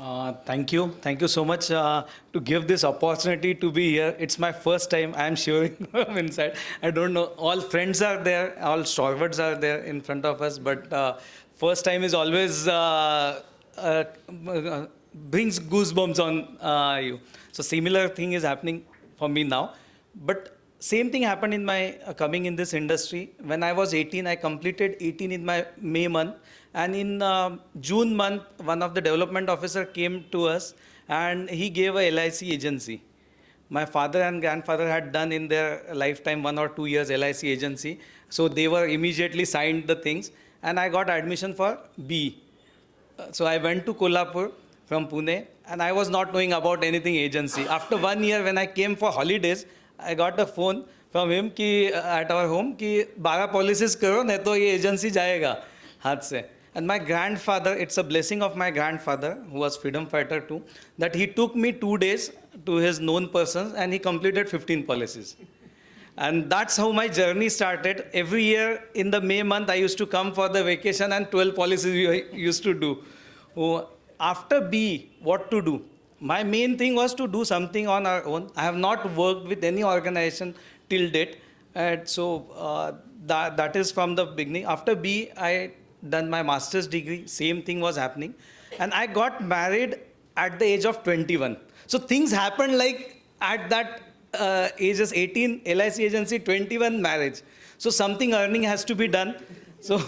Thank you so much to give this opportunity to be here. It's my first time. I am shivering from inside. I don't know. All friends are there, all stalwarts are there in front of us, but first time is always uh, uh, brings goosebumps on you. So similar thing is happening for me now, but same thing happened in my coming in this industry. When I was 18, I completed 18 in my May month, and in June month, one of the development officer came to us, and he gave a LIC agency. My father and grandfather had done in their lifetime 1 or 2 years LIC agency, so they were immediately signed the things, and I got admission for B. So I went to Kolhapur from Pune, and I was not knowing about anything agency. After 1 year, when I came for holidays, I got a phone from him कि at our home कि 12 policies करो नहीं तो ये agency जाएगा हाथ से. And my grandfather, it's a blessing of my grandfather, who was freedom fighter too, that he took me 2 days to his known persons and he completed 15 policies. And that's how my journey started. Every year in the May month, I used to come for the vacation and 12 policies we used to do. Oh, after B, what to do? My main thing was to do something on our own. I have not worked with any organization till date. And so that is from the beginning. After B, I done my master's degree. Same thing was happening. And I got married at the age of 21. So things happened like at that ages 18 LIC agency, 21 marriage. So something earning has to be done. So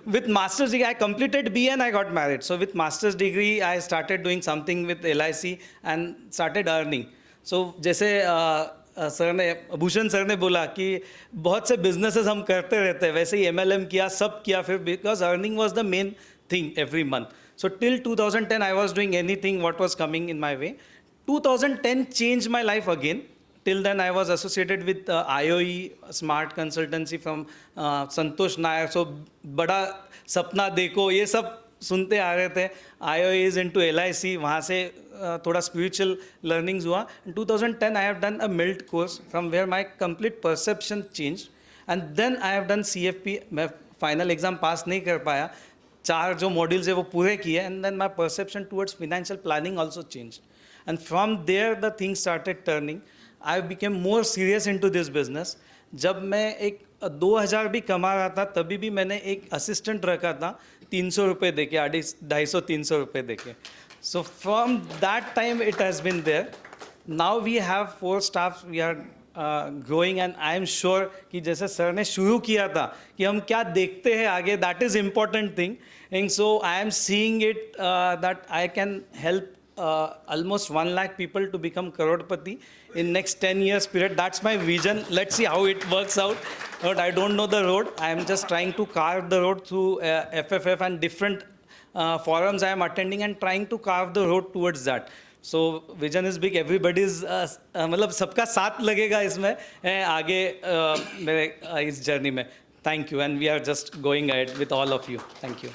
with master's degree, I completed B and I got married. So with master's degree, I started doing something with LIC and started earning. So जैसे sir ने Bhushan sir ने बोला कि बहुत से businesses हम करते रहते हैं, वैसे ही MLM किया, सब किया फिर, because earning was the main thing every month. So till 2010, I was doing anything what was coming in my way. 2010 changed my life again. Till then, I was associated with IOE, Smart Consultancy from Santosh Nayak. So, बड़ा सपना देखो ये सब सुनते आ रहे थे. IOE is into LIC. वहाँ से थोड़ा spiritual learnings हुआ. In 2010, I have done a MELT course from where my complete perception changed. And then I have done CFP. मैं final exam pass नहीं कर पाया. 4 जो modules है वो पूरे किए. And then my perception towards financial planning also changed. And from there, the things started turning. I became more serious into this business. जब मैं एक 2000 भी कमा रहा था तभी भी मैंने एक असिस्टेंट रखा था 300 रुपये देके, 250-300 रुपये देके. So from that time it has been there. Now we have 4 staff. We are growing and I am sure कि जैसे सर ने शुरू किया था कि हम क्या देखते हैं आगे, that is important thing. And so I am seeing it that I can help almost 1 lakh people to become crorepati in next 10 years period. That's my vision. Let's see how it works out. But I don't know the road. I am just trying to carve the road through FFF and different forums I am attending and trying to carve the road towards that. So vision is big. Everybody's मतलब सबका साथ लगेगा इसमें आगे मेरे इस journey में. Thank you, and we are just going ahead with all of you. Thank you.